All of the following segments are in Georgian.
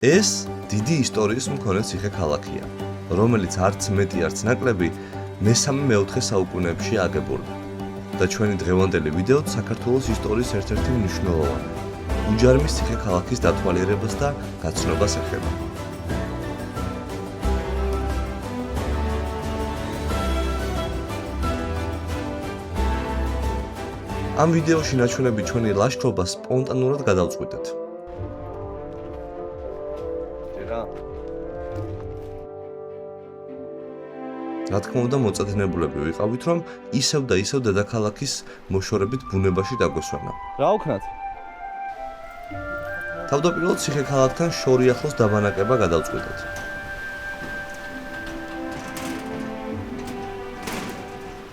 ეს დიდი ისტორიის მქონე ციხე-ქალაქია, რომელიც არც მეტი არც ნაკლები მე-3-4 საუკუნეებში აგებული. და ჩვენი დღევანდელი ვიდეოც საქართველოს ისტორიის ერთ-ერთი მნიშვნელოვანი უჯარმის ციხე-ქალაქის დათვალიერებას და გაცნობას ეხება. ამ ვიდეოში ნაჩვენები ჩვენი ლაშქრობას სპონტანურად გადავწყვიტეთ. რა თქმა უნდა, მოწადინებულები ვიყავით, რომ ისევ და ისევ დედაქალაქის მოშორებით ბუნებაში დაგვესვენა. რა ვქნათ? თავდაპირველად ციხე-ქალაქთან შორიახლოს დაბანაკება გადავწყვიტეთ.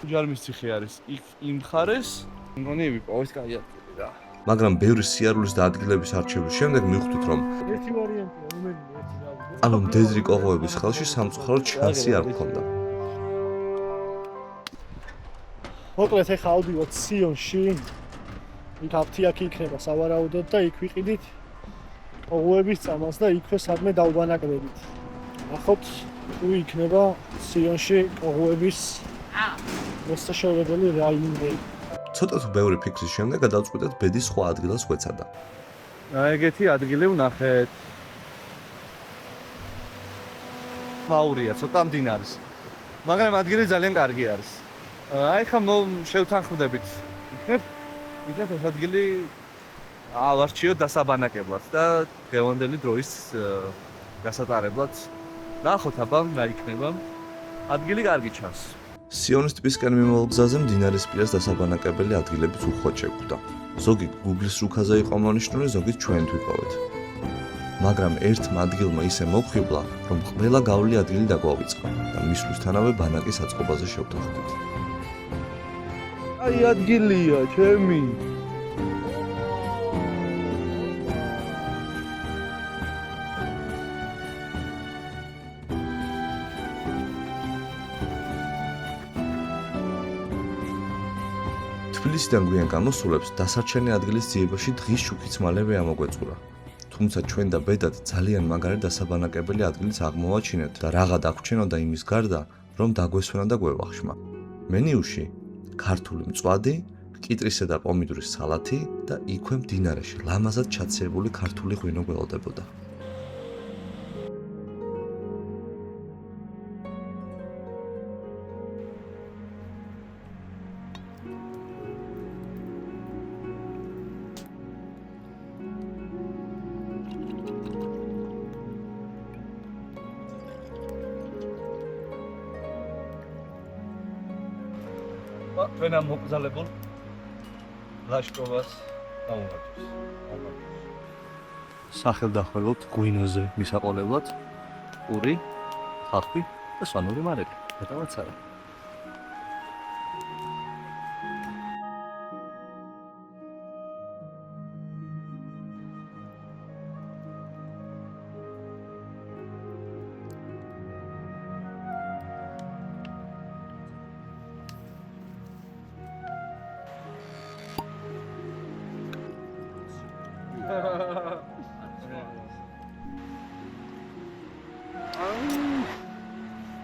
უჯარმის ციხე არის იმ მხარეს, მგონი ვიპოვეს კაი ადგილი რა. მაგრამ ბევრი სიარულის და ადგილების არჩევის შემდეგ მივხვდით, რომ ერთი ვარიანტია, რომელი ერთი რა. ანუ მდედრი კოღოების ხელში სამწუხაროდ შანსი არ მქონდა. მოკლედ ეხა ავდივართ სიონში. იქ აფთიაქი იქნება სავარაუდოდ და იქ ვიყიდით კოღოების წამალს და იქვე სადმე დავბანაკდებით. ახოთ თუ იქნება სიონში კოღოების მოსაშორებელი რაიონი. ცოტა თუ ბევრი ფიქრის შემდეგ გადავწყვიტეთ ბედის სხვა ადგილას გვეცადა. აი ეგეთი ადგილი ვნახეთ. მაურია, ცოტა მდინარის. მაგრამ ადგილი ძალიან კარგი არის. აი ხა შევთანხმდებით. იქნებ ეს ადგილი ავარჩიოთ დასაბანაკებლად და დღევანდელი დროის გასატარებლად. ნახოთ აბა რა იქნება. ადგილი კარგი ჩანს. სიონის ტბისკენ მიმავალ გზაზე მდინარის პირას დასაბანაკებელი ადგილებიც უხვად შეგვხვდა. ზოგი Google-ის რუქაზე იყო მონიშნული, ზოგი ჩვენ თვითოვით. მაგრამ ერთმა ადგილმა ისე მოხიბლა, რომ ყველა გავლილი ადგილი დაგვავიწყა და მისვლისთანავე ბანაკის აწყობაზე შევთანხმდით. აი ადგილია ჩემი. თბილისიდან გვიან გამოსულებს დასარჩენი ადგილის ძიებაში დღის შუქიც მალევე ამოგვეწურა. თუმცა ჩვენ და ბედად ძალიან მაგარი დასაბანაკებელი ადგილიც აღმოვაჩინეთ და რაღა დაგვრჩენოდა იმის გარდა, რომ დაგვესვენა და გვევახშმა. მენიუში ქართული მწვადი, კიტრისა და პომიდორის სალათი და იქვე მდინარეში ლამაზად ჩაცებული ქართული ღვინო გველოდებოდა. ჩვენ ამ მოკრძალებულ ლაშქრობას დავუმატებთ. სახელდახველოთ ღვინოზე მისაყოლებლად პური, ხალხი და სვანური მარილი. მეტავაც არა.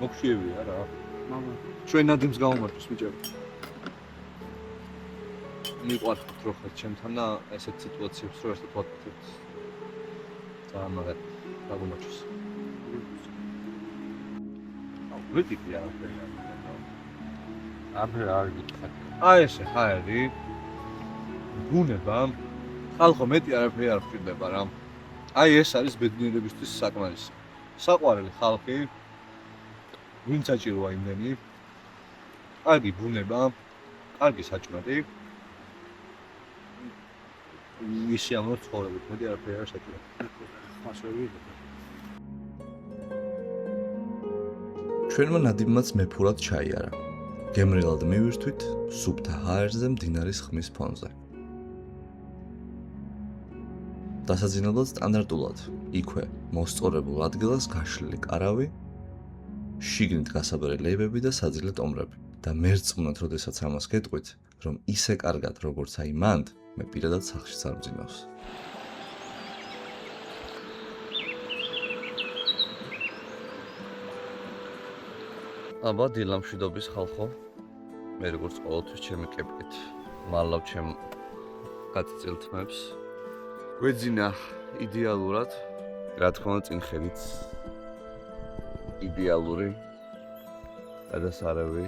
მოხშიევია რა. მამა, ჩვენ ნადიმს გავუმარჯოს ბიჭები. მიყვარხთ როხა ჩემთან და ესეთ სიტუაციებს რო ერთად ვაკეთებთ. და მაგათ გავუმარჯოს. ვიტიკი არაფერი. არ გითხარ. აი ესე ხარი. გუნება ხალხო მეტი არაფერი არ ხვდება რა. აი ეს არის ბედნიერებისთვის საკმარისი. საყვარელი ხალხი ვინ საჭიროა იმდენი? კარგი ბუნება, კარგი საჭმელი. ისი ამო ცხოვრებით, მეტი არაფერი არ საჭირო. ხასვები. ჩვენმა ნადიმმაც მეფურად ჩაიარა. გემრიელად მივირთვით სუფთა ჰაერზე მდინარის ხმის ფონზე. დასაძინებლად სტანდარტულად იქვე მოსწორებულ ადგილას გაშლილი კარავი, შიგნით გასაბარე ლეიბები და საძილე ტომრები. და მერწმუნად, როდესაც ამას გეტყვით, რომ ისე კარგად, როგორც აი მანდ, მე პირადად სახლში წარბძინავს. აბა დილამშვიდობის ხალხო. მე როგორც ყოველთვის ჩემი კეპკით მალავ ჩემ გაწილთმებს. გვეძინა იდეალურად, რა თქმა უნდა წინ ხედით იდეალური გადასარევი.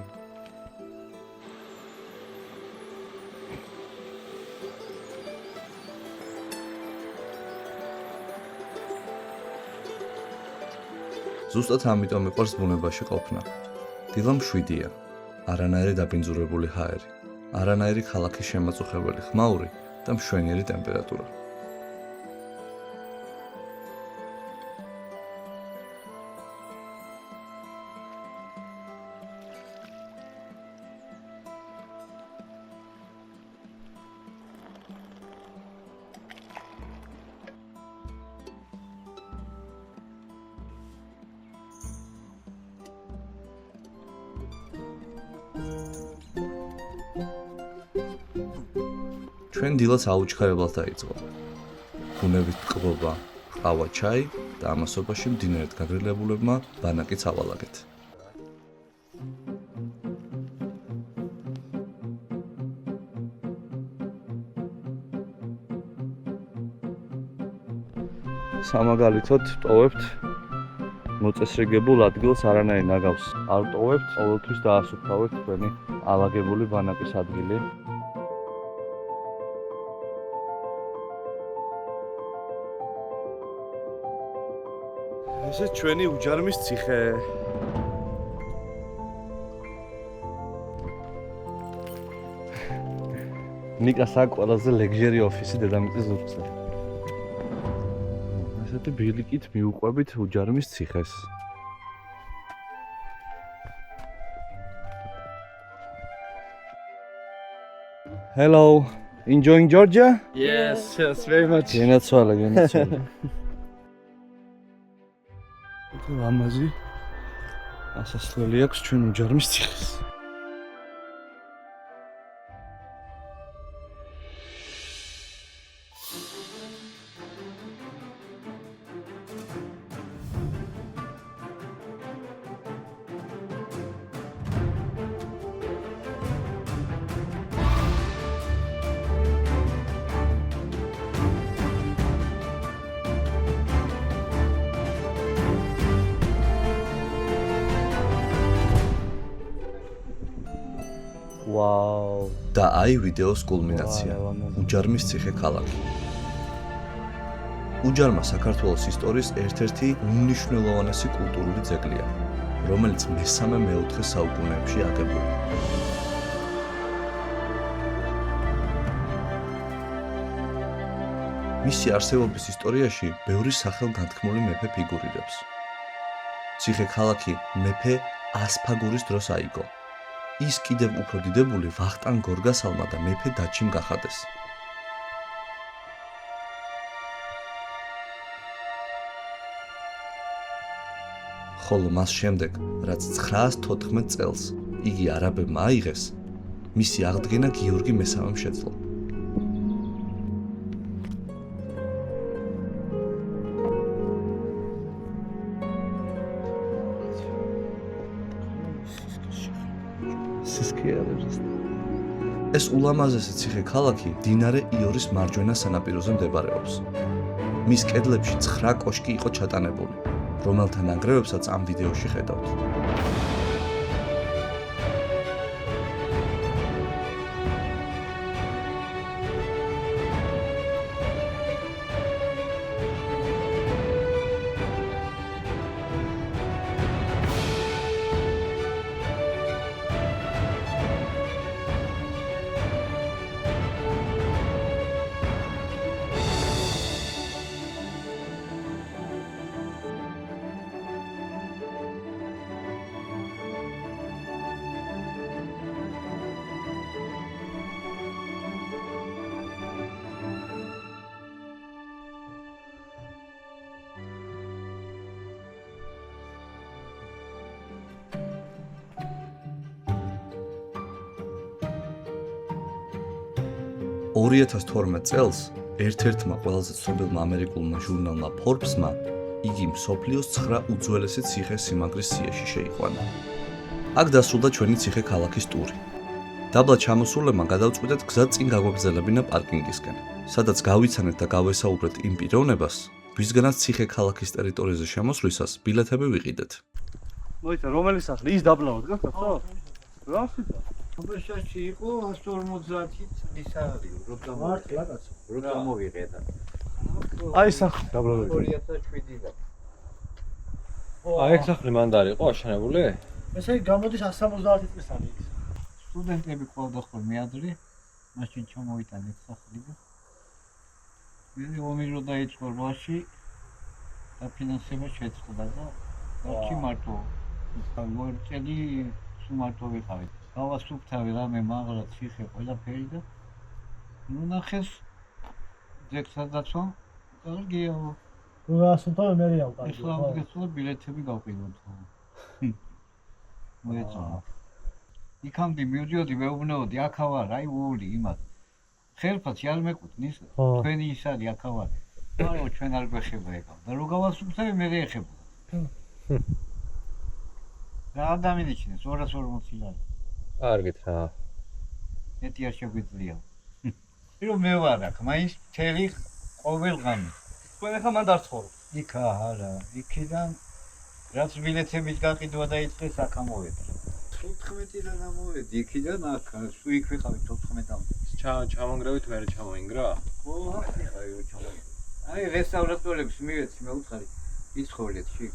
ზუსტად ამიტომ მიყვარს ბუნებაში ყოფნა. დილამ 7-ია. არანაირი დაბინძურებული ჰაერი, არანაირი ქალაქის შემაწუხებელი ხმაური და მშვენიერი ტემპერატურა. ჩვენ დილას აუჩქარებლად დაიწყო. ბუნებით ტკბობა, ყავა, ჩაი და ამასობაში მდინარედ გაგრილებულებმა ბანაკიც ავალაგეთ. სამაგალითოდ ტოვებთ მოწესრიგებულ ადგილს არანაირ ნაგავს. არ ტოვებთ, ყოველთვის დაასუფთავებთ თქვენი ალაგებული ბანაკის ადგილი. ეს ჩვენი უჯარმის ციხე. ნიკას აქ ყველაზე ლეგჟერი ოფისი დედამიწის ზურგზე. ესეთი ბილიკით მიუყვებით უჯარმის ციხეს. Hello, enjoying Georgia? Yes, very much. გენაცვალე. ლამაზი ასასვლელი აქვს ჩვენ უჯარმის ციხეს. Wow. და აი ვიდეოს კულმინაცია. უჯარმის ციხე ქალაქი. უჯარმა საქართველოს ისტორიის ერთ-ერთი უმნიშვნელოვანესი კულტურული ძეგლია, რომელიც მესამე-მეოთხე საუკუნეებში აგებული. მისი არსებობის ისტორიაში ბევრი სახელგანთქმული მეფე ფიგურირებს. ციხე ქალაქი მეფე ასფაგურის დროს აიგო. ის კიდევ უფრო დიდებული ვახტანგ გორგასალმა და მეფე დაჩიმ გახადეს. ხოლო მას შემდეგ, რაც 914 წელს იგი არაბებმა აიღეს, მისი აღდგენა გიორგი მესამემ შეძლო. ეს ულამაზესი ციხე ქალაქი მდინარე იორის მარჯვენა სანაპიროზე მდებარეობს. მის კედლებში 9 კოშკი იყო ჩატანებული, რომელთა ნანგრევებსაც ამ ვიდეოში ხედავთ. $2012 წელს ერთ-ერთმა ყველაზე ცნობილმა ამერიკულმა ჟურნალმა Forbes-მა იგი მსოფლიოს 9 უძველესი ციხე-სიმაგრის სიაში შეიყვანა. აქ დასრულდა ჩვენი ციხე ქალაქის ტური. დაბლა ჩამოსულებმა გადავწყვიტეთ გზა წინ გაგვაგრძელებინა პარკინგისკენ, სადაც გავიცანეთ და გავესაუბრეთ იმ პიროვნებას, ვისგანაც ციხე ქალაქის ტერიტორიაზე შემოსვლისას ბილეთები ვიყიდეთ. მოიცა რომელი სახლი? ის დაბლაო დგას ხო? რა ხიდა? აბაშაში იყო 150 წლის არის, როცა მართლა კაცო. როცა მოვიყედა. აი სახლი დაბლაო. 2007-დან. აი ეს სახლი მანდ არის ყო აშენებული? ესე იგი გამოდის 170 წლისანი ის. სტუდენტები ყავდა ხოლმე ადრე, მაშინ ჩამოვიტანეთ სახლი და მე ომი რო დაიწყო რვაში და ფინანსება შეწყდა და არჩი მარტო მოიწედი სუმარტო ვიყავით. გავასუფთავი რამე მაღლა ციხე ყველაფერი და ნუ ნახეს ძეგლსადაცო კარგია. რა ასუნთავე მე რეალ კარგი. ეხლა მოგეცოლა ბილეთები გავყიდოთ. მოეწონა. იქამდე მივდიოდი მეუბნეოდი აქავარ, აი ული იმათ. ხელფაც არ მეკუთვნის, თქვენი ის არის აქავარ. მაგრამ ჩვენ არ გვეხება ეგა. და რო გავასუფთავე მე ეხება. რა ადამიანიჩინეს 240 ლარი. კარგით რა. მეტი არ შეგვიძლია. რომ მე ვარ აქ, მაინც მთელი ყოველღამე. თქვენ ახლა მანდ არ ცხოვრობ. იქა არა, იქიდან რაც ბილეთების გაყიდვა დაიწყეს აქ ამოვედი. 14-დან ამოვედი, იქიდან აქ, სულ იქ ვიყავი 14-მდე. ჩამონგრევით მე ჩამოინგრა? ო, აი ჩამოვედი. აი რესტავრატორებს მივეცი, მე უცხარი იცხოვრეთ შიგ.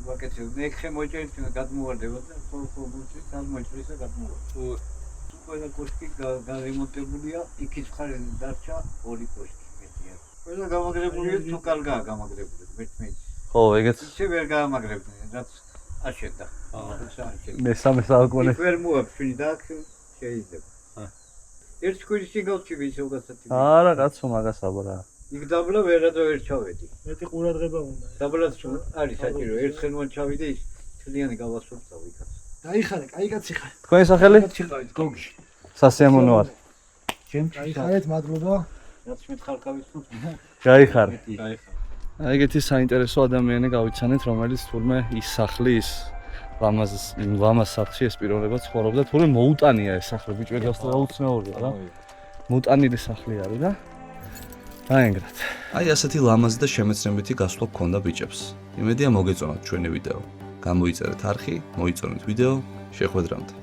ვაკეთებ, ნექხე მოჭერით და გადმოვარდება და ხო მოჭერით, აღმოჩრის და გადმოვარდება. ყველა კოშკი გარემონტებულია, იქით ხარენ დარჩა ორი კოშკი მეტია. ყველა გამაგრებულია, თუ კარგაა გამაგრებული, მეთმეც. ხო, ეგეც ისე ვერ გაამაგრებდნენ, რაც აშენდა. მესამე საუკუნე. ვერ მოაფშვენი და აქ შეიძლება. ერთ კვირის სიგალში ისევ გასათი. არა, კაცო, მაგას აბრა. იქ დაბლა ვერადო ვერ ჩავედი. მეტი ყურადღება უნდა. დაბლაც არის საჭირო, ერთხელ ჩავიდე ის თლიანი გავასუფთავ იქაც. დაიხარე, კაი კაცი ხარ. თქვენი სახელი? ჩიყავით გოგში. სასიამოვნო არ. ჩემში დაიხარეთ, მადლობა. რაც მითხარკავით თუ გაიხარე. აი ეგეთი საინტერესო ადამიანი გავიცანეთ, რომელიც თურმე ის სახლი ის ლამაზ სახლში ეს პიროვნება ცხოვრობდა, თურმე მოუტანია ეს სახლი, ბიჭო გას დაუცნაურია რა. მოუტანილი სახლი არის და დაენგრათ. აი ასეთი ლამაზი და შემეცნებითი გასვლა გქონდა ბიჭებს. იმედია მოგეწონათ ჩვენი ვიდეო. გამოიწერეთ არხი, მოიწონეთ ვიდეო, შეხვედრამდე.